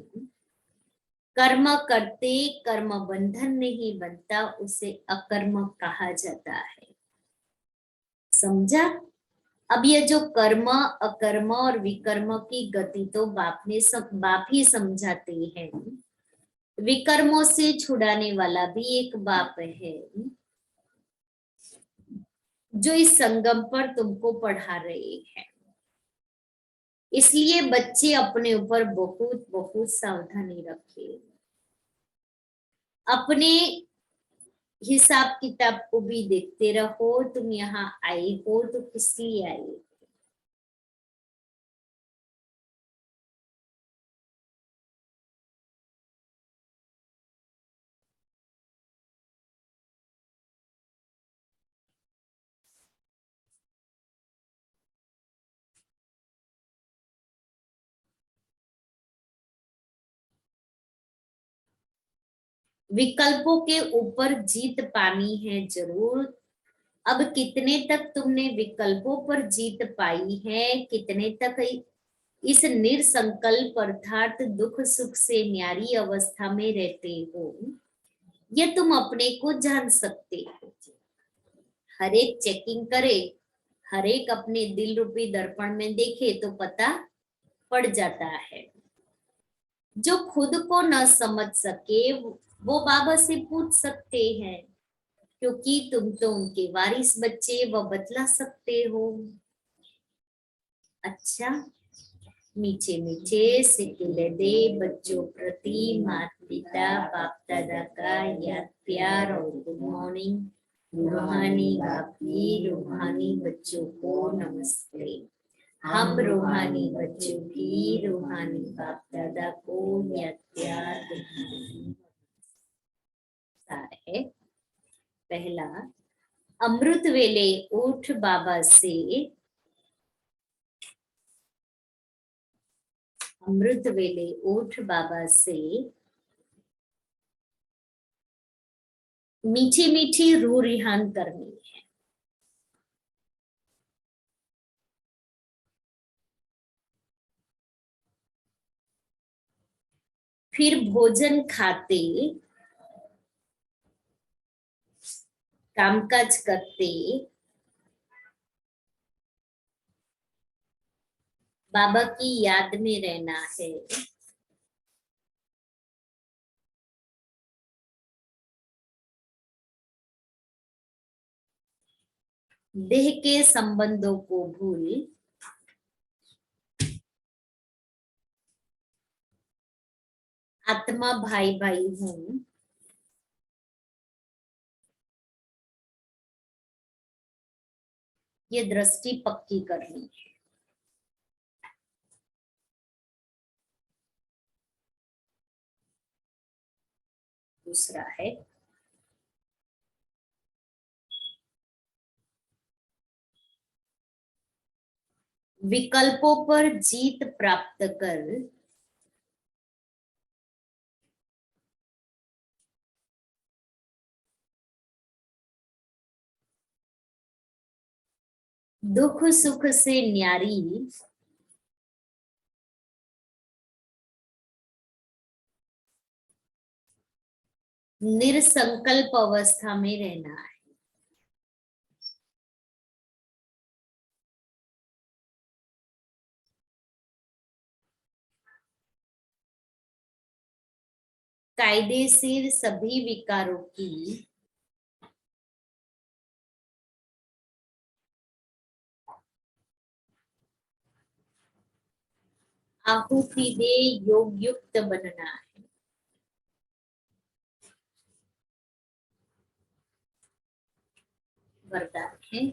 Speaker 2: कर्म करते कर्म बंधन नहीं बनता, उसे अकर्म कहा जाता है। समझा? अब ये जो कर्म अकर्म और विकर्म की गति तो बाप ही समझाते हैं। विकर्मों से छुड़ाने वाला भी एक बाप है जो इस संगम पर तुमको पढ़ा रहे हैं। इसलिए बच्चे अपने ऊपर बहुत बहुत सावधानी रखें। अपने हिसाब किताब को भी देखते रहो। तुम यहाँ आए हो तो किस लिए आए हो? विकल्पों के ऊपर जीत पानी है जरूर। अब कितने तक तुमने विकल्पों पर जीत पाई है, कितने तक इस निरसंकल्प अर्थात दुख सुख से न्यारी अवस्था में रहते हो, ये तुम अपने को जान सकते हो। हर एक चेकिंग करे, हर एक अपने दिल रूपी दर्पण में देखे तो पता पड़ जाता है। जो खुद को न समझ सके वो बाबा से पूछ सकते हैं, क्योंकि तुम तो उनके वारिस बच्चे, वह बतला सकते हो। अच्छा, मीठे मीठे सिक्के दे बच्चों प्रति माता पिता बाप दादा का याद प्यार और गुड मॉर्निंग। रूहानी बापी रूहानी बच्चों को नमस्ते। हम रूहानी बच्चों की रूहानी बाप दादा को याद प्यार है। पहला, अमृत वेले उठ बाबा से, अमृत वेले उठ बाबा से मीठी मीठी रूह रिहान करनी है। फिर भोजन खाते, कामकाज करते बाबा की याद में रहना है। देह के संबंधों को भूल आत्मा भाई भाई हूं, ये दृष्टि पक्की करनी है। दूसरा है विकल्पों पर जीत प्राप्त कर दुख सुख से न्यारी निरसंकल्प अवस्था में रहना है। कायदेशीर सभी विकारों की आहुति दे योग युक्त बनना है। वरदान है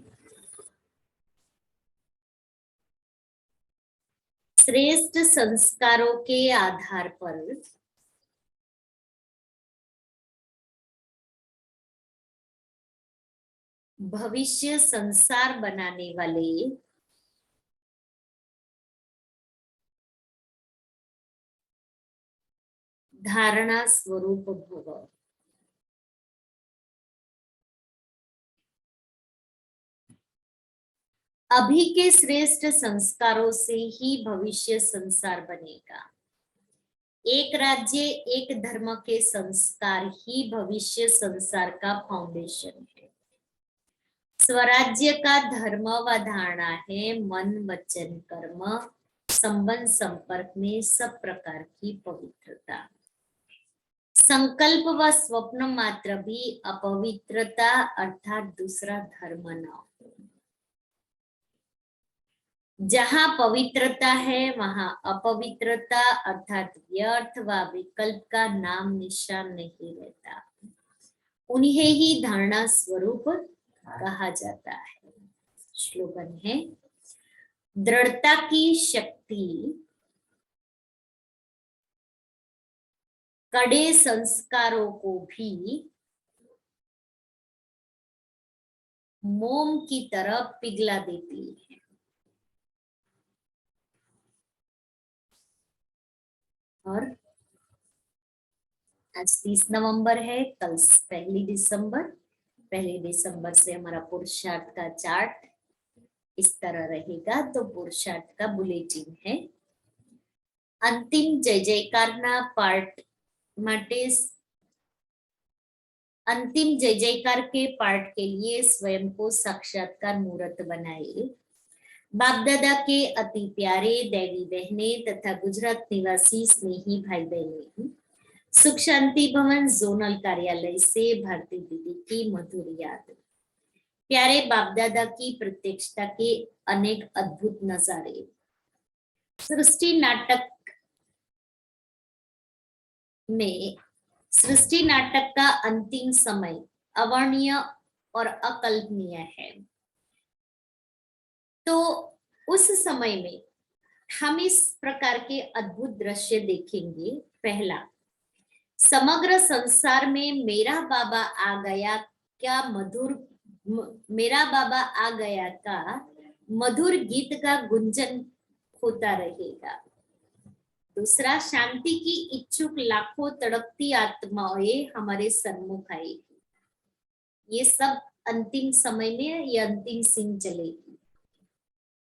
Speaker 2: श्रेष्ठ संस्कारों के आधार पर भविष्य संसार बनाने वाले धारणा स्वरूप भव। अभी के श्रेष्ठ संस्कारों से ही भविष्य संसार बनेगा। एक राज्य एक धर्म के संस्कार ही भविष्य संसार का फाउंडेशन है। स्वराज्य का धर्म व धारणा है मन वचन कर्म संबंध संपर्क में सब प्रकार की पवित्रता। संकल्प व स्वप्न मात्र भी अपवित्रता अर्थात दूसरा धर्म न हो। जहां पवित्रता है वहां अपवित्रता अर्थात व्यर्थ व विकल्प का नाम निशान नहीं रहता। उन्हें ही धारणा स्वरूप कहा जाता है। श्लोगन है दृढ़ता की शक्ति कड़े संस्कारों को भी मोम की तरह पिघला देती है। और आज 30 नवंबर है, कल 1 दिसंबर से हमारा पुरुषार्थ का चार्ट इस तरह रहेगा। तो पुरुषार्थ का बुलेटिन है। अंतिम जय जयकारना पार्ट માટે अंतिम जय जयकार के पार्ट के लिए स्वयं को साक्षात्कार मूर्त बनाए। बाप दादा के अति प्यारे दैवी बहने तथा गुजरात निवासी स्नेही भाई बहने, सुख शांति भवन जोनल कार्यालय से भारती दीदी की मधुर याद। प्यारे बाप दादा की प्रत्यक्षता के अनेक अद्भुत नजारे। सृष्टि नाटक में सृष्टि नाटक का अंतिम समय अवर्णनीय और अकल्पनीय है। तो उस समय में हम इस प्रकार के अद्भुत दृश्य देखेंगे। पहला, समग्र संसार में मेरा बाबा आ गया क्या मेरा बाबा आ गया का मधुर गीत का गुंजन होता रहेगा। दूसरा, शांति की इच्छुक लाखों तड़पती आत्माएं हमारे सन्मुख आएगी। ये सब अंतिम समय में ये अंतिम सीन चलेगी।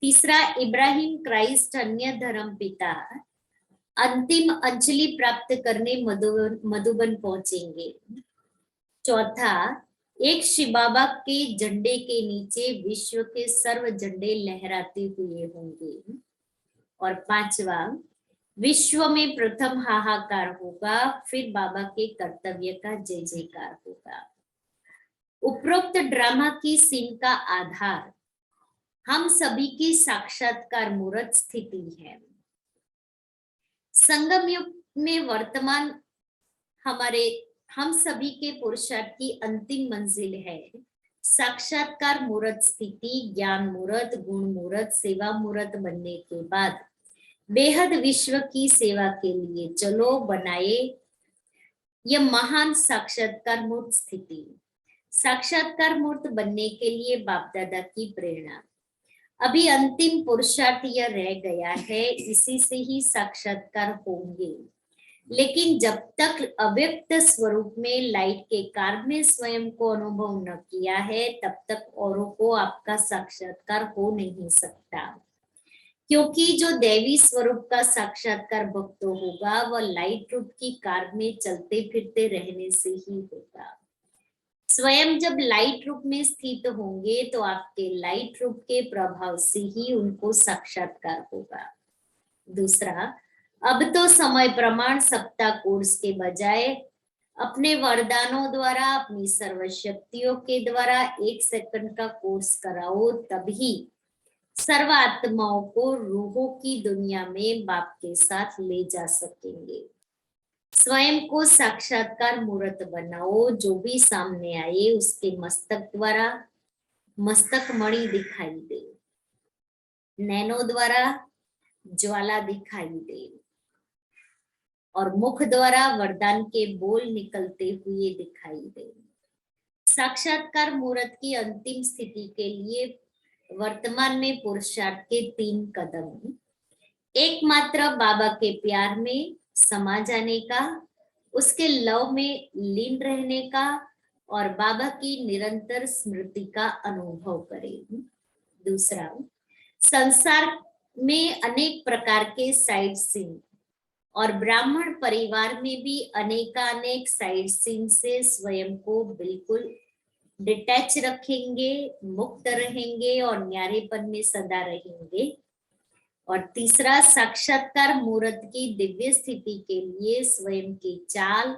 Speaker 2: तीसरा, इब्राहिम क्राइस्ट अन्य धर्म पिता अंतिम अंजलि प्राप्त करने मधुबन पहुंचेंगे। चौथा, एक शिव बाबा के झंडे के नीचे विश्व के सर्व झंडे लहराते हुए होंगे। और पांचवा, विश्व में प्रथम हाहाकार होगा, फिर बाबा के कर्तव्य का जय जयकार होगा। उपरोक्त ड्रामा की सीन का आधार हम सभी की साक्षात्कार मूर्त स्थिति है। संगम युग में वर्तमान हम सभी के पुरुषार्थ की अंतिम मंजिल है साक्षात्कार मूर्त स्थिति, ज्ञान मूर्त, गुण मूर्त, सेवा मूर्त बनने के बाद बेहद विश्व की सेवा के लिए चलो बनाए यह महान साक्षात्कार मूर्त स्थिति। साक्षात्कार मूर्त बनने के लिए बाप दादा की प्रेरणा। अभी अंतिम पुरुषार्थ यह रह गया है, इसी से ही साक्षात्कार होंगे। लेकिन जब तक अव्यक्त स्वरूप में लाइट के कार में स्वयं को अनुभव न किया है, तब तक औरों को आपका साक्षात्कार हो नहीं सकता। क्योंकि जो दैवी स्वरूप का साक्षात्कार भक्त होगा, वह लाइट रूप की कार में चलते फिरते रहने से ही होगा। स्वयं जब लाइट रूप में स्थित होंगे तो आपके लाइट रूप के प्रभाव से ही उनको साक्षात्कार होगा। दूसरा, अब तो समय प्रमाण सप्ताह कोर्स के बजाय अपने वरदानों द्वारा, अपनी सर्वशक्तियों के द्वारा 1 सेकंड का कोर्स कराओ, तभी सर्व आत्माओं को रूहों की दुनिया में बाप के साथ ले जा सकेंगे। स्वयं को साक्षात्कार मूर्त बनाओ। जो भी सामने आए उसके मस्तक द्वारा मस्तक मणि दिखाई दे, नैनो द्वारा ज्वाला दिखाई दे और मुख द्वारा वरदान के बोल निकलते हुए दिखाई दे। साक्षात्कार मूर्त की अंतिम स्थिति के लिए वर्तमान में पुरुषार्थ के 3 कदम। एकमात्र बाबा के प्यार में समा जाने का, उसके लव में लीन रहने का और बाबा की निरंतर स्मृति का अनुभव करें। दूसरा, संसार में अनेक प्रकार के साइड सीन और ब्राह्मण परिवार में भी अनेकानेक साइड सीन से स्वयं को बिल्कुल डिटैच रखेंगे, मुक्त रहेंगे और न्यारेपन में सदा रहेंगे। और तीसरा, साक्षात्कार मूर्त की दिव्य स्थिति के लिए स्वयं की चाल,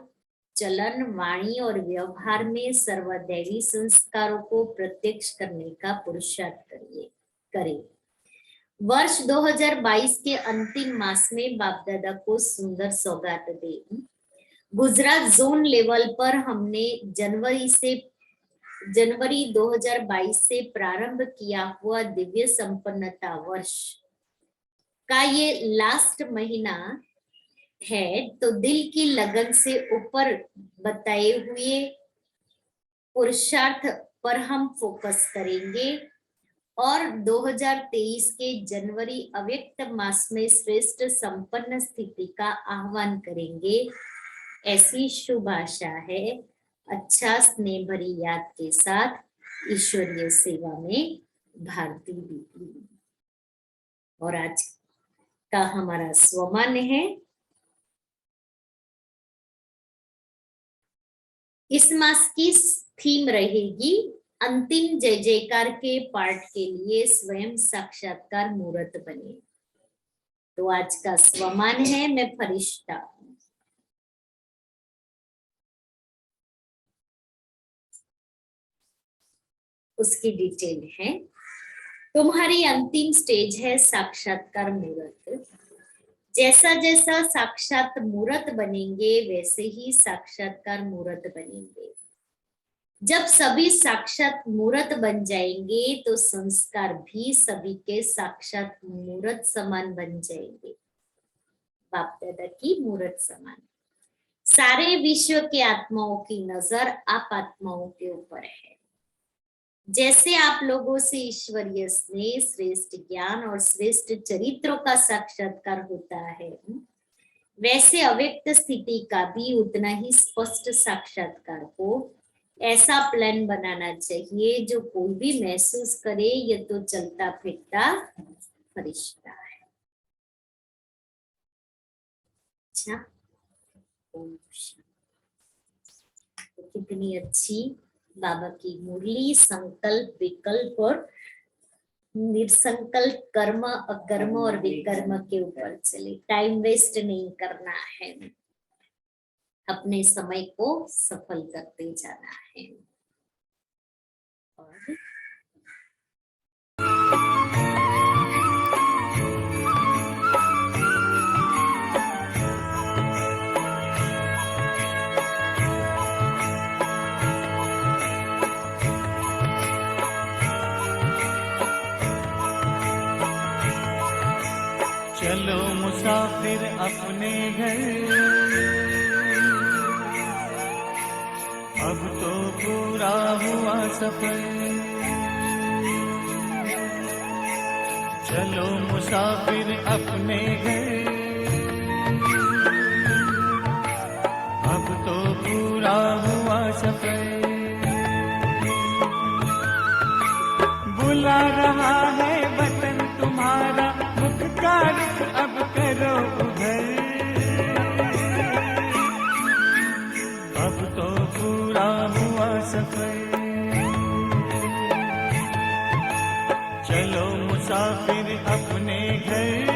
Speaker 2: चलन, वाणी और व्यवहार में सर्वदैवी संस्कारों को प्रत्यक्ष करने का पुरुषार्थ करें। वर्ष 2022 के अंतिम मास में बाप दादा को सुंदर सौगात दे। गुजरात जोन लेवल पर हमने जनवरी 2022 से प्रारंभ किया हुआ दिव्य संपन्नता वर्ष का ये लास्ट महीना है, तो दिल की लगन से ऊपर बताए हुए पुरुषार्थ पर हम फोकस करेंगे और 2023 के जनवरी अव्यक्त मास में श्रेष्ठ संपन्न स्थिति का आह्वान करेंगे। ऐसी शुभ आशा है। अच्छा स्नेह भरी याद के साथ ईश्वरीय सेवा में भारती दीदी। और आज का हमारा स्वमान है, इस मास की थीम रहेगी अंतिम जय जयकार के पार्ट के लिए स्वयं साक्षात्कार मूर्त बने। तो आज का स्वमान है, मैं फरिश्ता हूं। उसकी डिटेल है, तुम्हारी अंतिम स्टेज है साक्षात्कार मूर्त। जैसा जैसा साक्षात मूर्त बनेंगे वैसे ही साक्षात्कार मूर्त बनेंगे। जब सभी साक्षात मूर्त बन जाएंगे तो संस्कार भी सभी के साक्षात मूर्त समान बन जाएंगे, बाप दादा की मूर्त समान। सारे विश्व के आत्माओं की नजर आप आत्माओं के ऊपर है। जैसे आप लोगों से ईश्वरीय स्नेह, श्रेष्ठ ज्ञान और श्रेष्ठ चरित्रों का साक्षात्कार होता है, वैसे अव्यक्त स्थिति का भी उतना ही स्पष्ट साक्षात्कार हो, ऐसा प्लान बनाना चाहिए जो कोई भी महसूस करे ये तो चलता फिरता फरिश्ता है। अच्छा, तो कितनी अच्छी बाबा की मुरली, संकल्प, विकल्प और निर्संकल्प कर्म, अकर्म और विकर्म के ऊपर चले। टाइम वेस्ट नहीं करना है, अपने समय को सफल करते जाना है। और
Speaker 5: चलो मुसाफिर अपने घर, अब तो पूरा हुआ सफर। चलो मुसाफिर अपने घर, अब तो पूरा हुआ सफर। बुला रहा है वतन तुम्हारा, मुख का रुख अब करो उधर। अब तो पूरा हुआ सफर। चलो मुसाफिर अपने घर,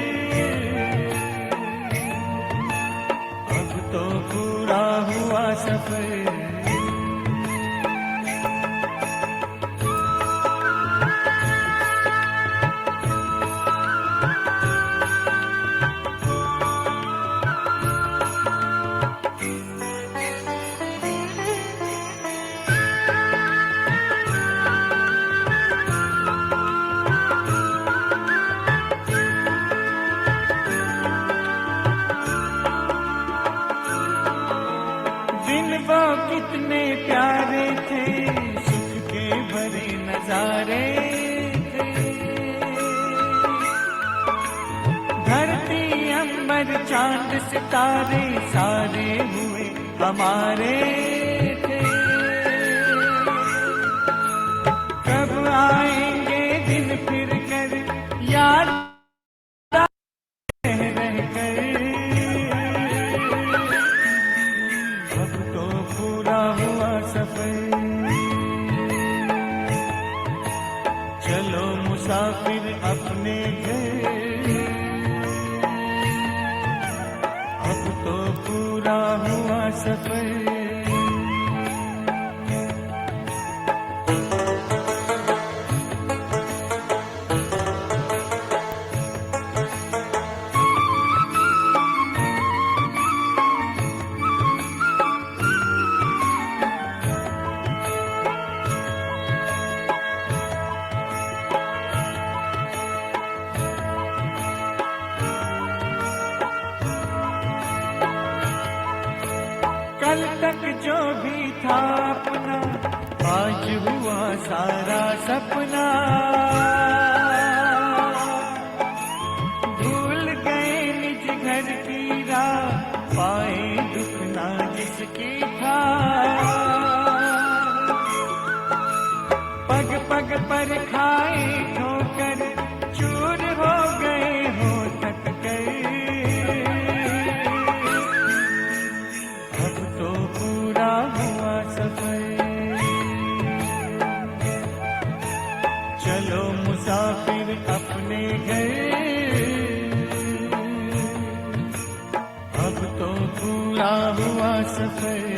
Speaker 5: अब तो पूरा हुआ सफर। कितने प्यारे थे, सुख के भरे नजारे थे। धरती अंबर चांद सितारे सारे हुए हमारे थे। कब आएंगे दिन फिर कर यार चलो मुसाफिर अपने घर, अब तो पूरा हुआ सफर। कल तक जो भी था अपना, आज हुआ सारा सपना। भूल गए निज घर की राह, पाए दुख ना जिसकी था। पग पग पर खाए ठोकर, चूर हो गए हो थक गए। चलो मुसाफिर अपने घर, अब तो पूरा हुआ सफर।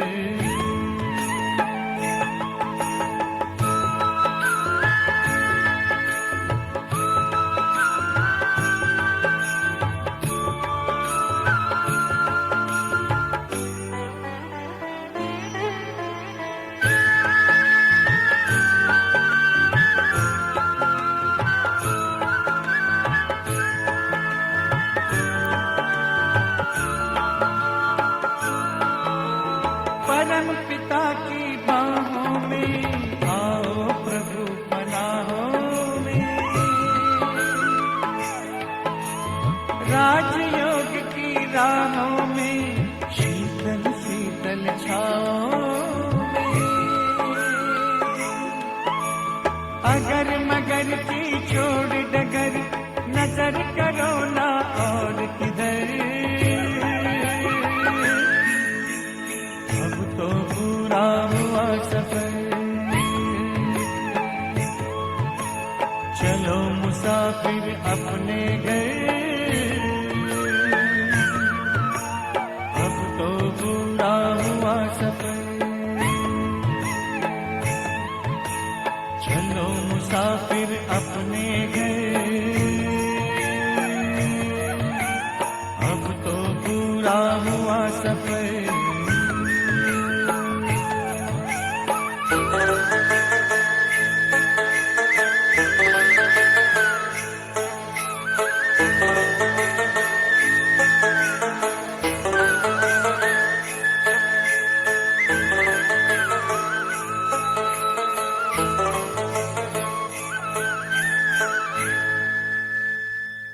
Speaker 5: परम पिता की बाहों में आओ प्रभु पनाहों में। राजयोग की राहों में शीतल शीतल छाओं में। अगर मगर की छोड़ डगर, नजर करो ना और किधर। अब तो पूरा हुआ सफर। चलो मुसाफिर अपने घर, अब तो पूरा हुआ सफर। चलो मुसाफिर अपने घर, अब तो पूरा हुआ सफर।